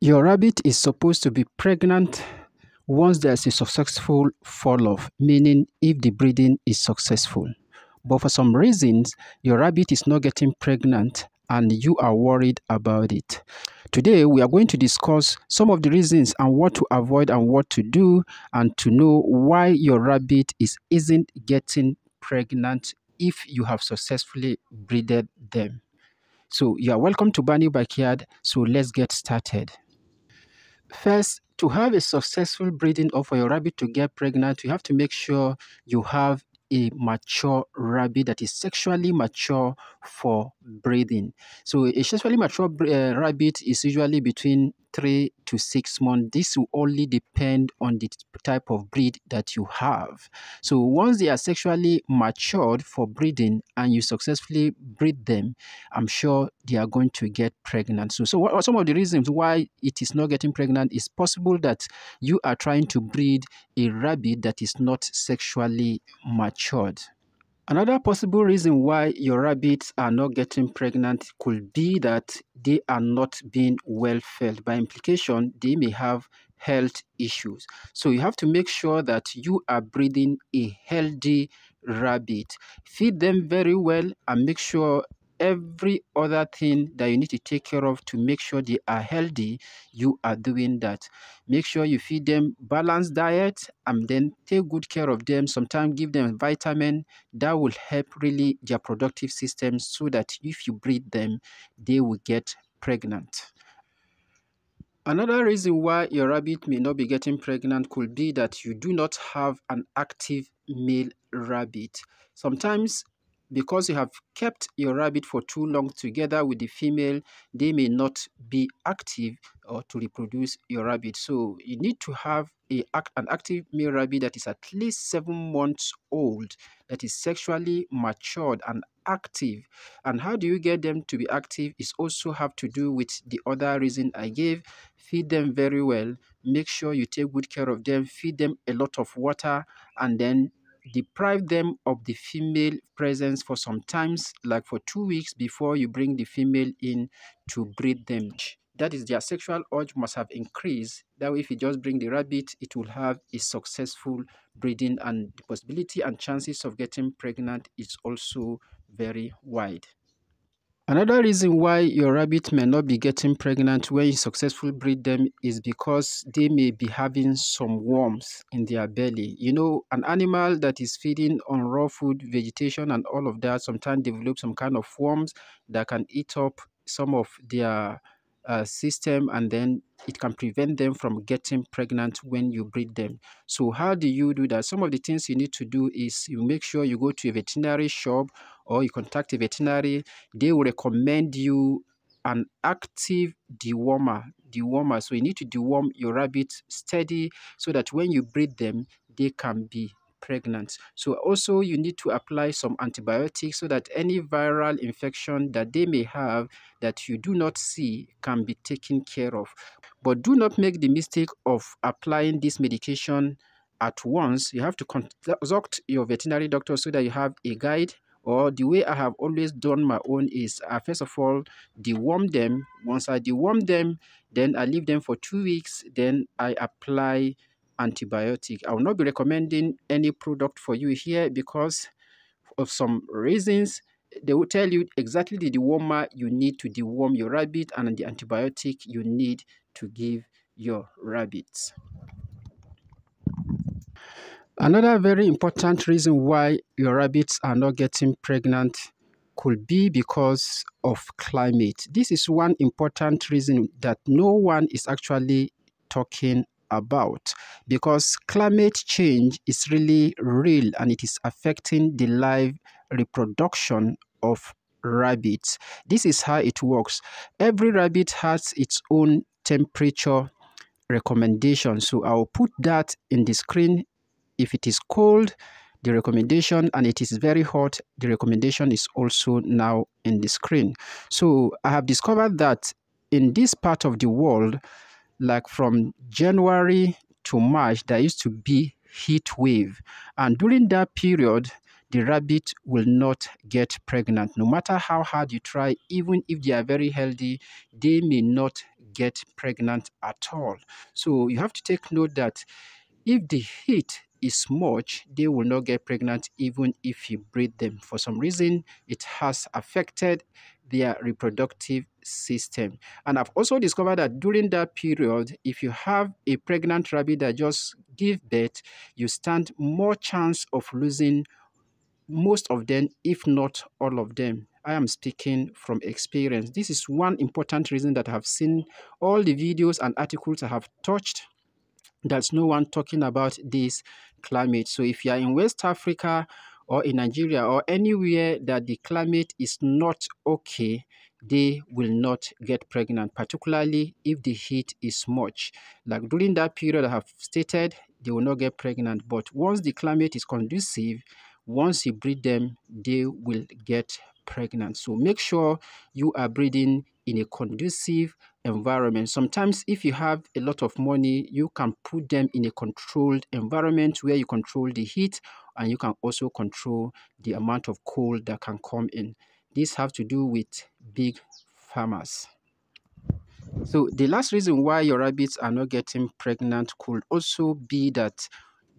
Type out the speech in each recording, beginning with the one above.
Your rabbit is supposed to be pregnant once there's a successful fall-off, meaning if the breeding is successful. But for some reasons, your rabbit is not getting pregnant and you are worried about it. Today, we are going to discuss some of the reasons and what to avoid and what to do, and to know why your rabbit isn't getting pregnant if you have successfully breeded them. So you are welcome to Barney Backyard. So let's get started. First, to have a successful breeding or for your rabbit to get pregnant, you have to make sure you have a mature rabbit that is sexually mature for breeding. So a sexually mature rabbit is usually between 3 to 6 months. This will only depend on the type of breed that you have. So once they are sexually matured for breeding and you successfully breed them, I'm sure they are going to get pregnant. So what are some of the reasons why it is not getting pregnant? It's possible that you are trying to breed a rabbit that is not sexually matured. Another possible reason why your rabbits are not getting pregnant could be that they are not being well fed. By implication, they may have health issues. So you have to make sure that you are breeding a healthy rabbit. Feed them very well and make sure every other thing that you need to take care of to make sure they are healthy, you are doing that. Make sure you feed them balanced diet and then take good care of them. Sometimes give them vitamin that will help really their productive system, so that if you breed them, they will get pregnant. Another reason why your rabbit may not be getting pregnant could be that you do not have an active male rabbit. Sometimes, because you have kept your rabbit for too long together with the female, they may not be active or to reproduce your rabbit. So you need to have an active male rabbit that is at least 7 months old, that is sexually matured and active. And how do you get them to be active is also have to do with the other reason I gave. Feed them very well, make sure you take good care of them, feed them a lot of water, and then deprive them of the female presence for some times, like for 2 weeks before you bring the female in to breed them. That is, their sexual urge must have increased. That way, if you just bring the rabbit, it will have a successful breeding, and the possibility and chances of getting pregnant is also very wide. Another reason why your rabbit may not be getting pregnant when you successfully breed them is because they may be having some worms in their belly. You know, an animal that is feeding on raw food, vegetation, and all of that sometimes develop some kind of worms that can eat up some of their system, and then it can prevent them from getting pregnant when you breed them. So how do you do that? Some of the things you need to do is you make sure you go to a veterinary shop or you contact a veterinary. They will recommend you an active dewormer. So you need to deworm your rabbit steady so that when you breed them, they can be pregnant. So also you need to apply some antibiotics so that any viral infection that they may have that you do not see can be taken care of. But do not make the mistake of applying this medication at once. You have to consult your veterinary doctor so that you have a guide. Or the way I have always done my own is first of all, deworm them. Once I deworm them, then I leave them for 2 weeks. Then I apply antibiotic. I will not be recommending any product for you here because of some reasons. They will tell you exactly the dewormer you need to deworm your rabbit and the antibiotic you need to give your rabbits. Another very important reason why your rabbits are not getting pregnant could be because of climate. This is one important reason that no one is actually talking about, because climate change is really real and it is affecting the live reproduction of rabbits. This is how it works. Every rabbit has its own temperature recommendation. So I'll put that in the screen. If it is cold, the recommendation, and it is very hot, the recommendation is also now in the screen. So I have discovered that in this part of the world, like from January to March, there used to be heat wave. And during that period, the rabbit will not get pregnant. No matter how hard you try, even if they are very healthy, they may not get pregnant at all. So you have to take note that if the heat is much, they will not get pregnant even if you breed them. For some reason, it has affected their reproductive system. And I've also discovered that during that period, if you have a pregnant rabbit that just give birth, you stand more chance of losing most of them, if not all of them. I am speaking from experience. This is one important reason that I have seen all the videos and articles I have touched. There's no one talking about this climate. So if you are in West Africa or in Nigeria or anywhere that the climate is not okay, they will not get pregnant, particularly if the heat is much. Like during that period I have stated, they will not get pregnant. But once the climate is conducive, once you breed them, they will get pregnant. So make sure you are breeding in a conducive environment. Sometimes if you have a lot of money, you can put them in a controlled environment where you control the heat and you can also control the amount of cold that can come in. This has to do with big farmers. So the last reason why your rabbits are not getting pregnant could also be that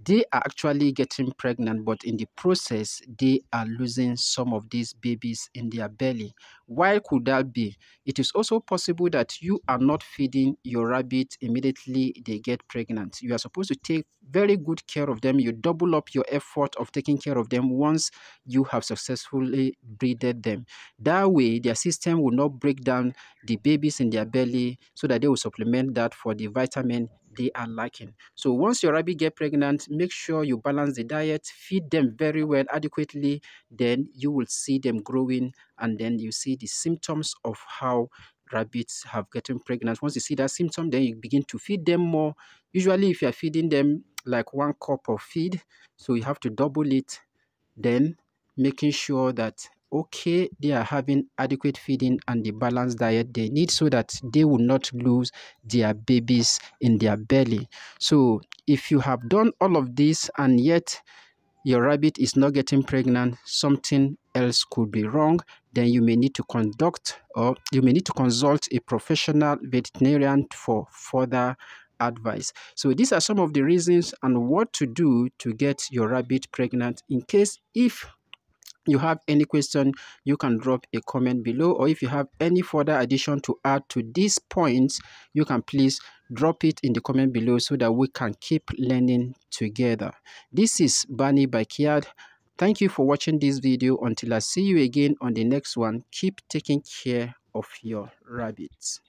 they are actually getting pregnant, but in the process, they are losing some of these babies in their belly. Why could that be? It is also possible that you are not feeding your rabbit immediately they get pregnant. You are supposed to take very good care of them. You double up your effort of taking care of them once you have successfully breeded them. That way, their system will not break down the babies in their belly so that they will supplement that for the vitamin they are lacking. So once your rabbit get pregnant, make sure you balance the diet, feed them very well adequately, then you will see them growing, and then you see the symptoms of how rabbits have gotten pregnant. Once you see that symptom, then you begin to feed them more. Usually if you are feeding them like 1 cup of feed, so you have to double it, then making sure that okay, they are having adequate feeding and the balanced diet they need so that they will not lose their babies in their belly. So if you have done all of this and yet your rabbit is not getting pregnant, something else could be wrong, then you may need to consult a professional veterinarian for further advice. So these are some of the reasons and what to do to get your rabbit pregnant. In case if you have any question, you can drop a comment below, or if you have any further addition to add to these points, you can please drop it in the comment below so that we can keep learning together. This is Bani Backyard. Thank you for watching this video. Until I see you again on the next one, keep taking care of your rabbits.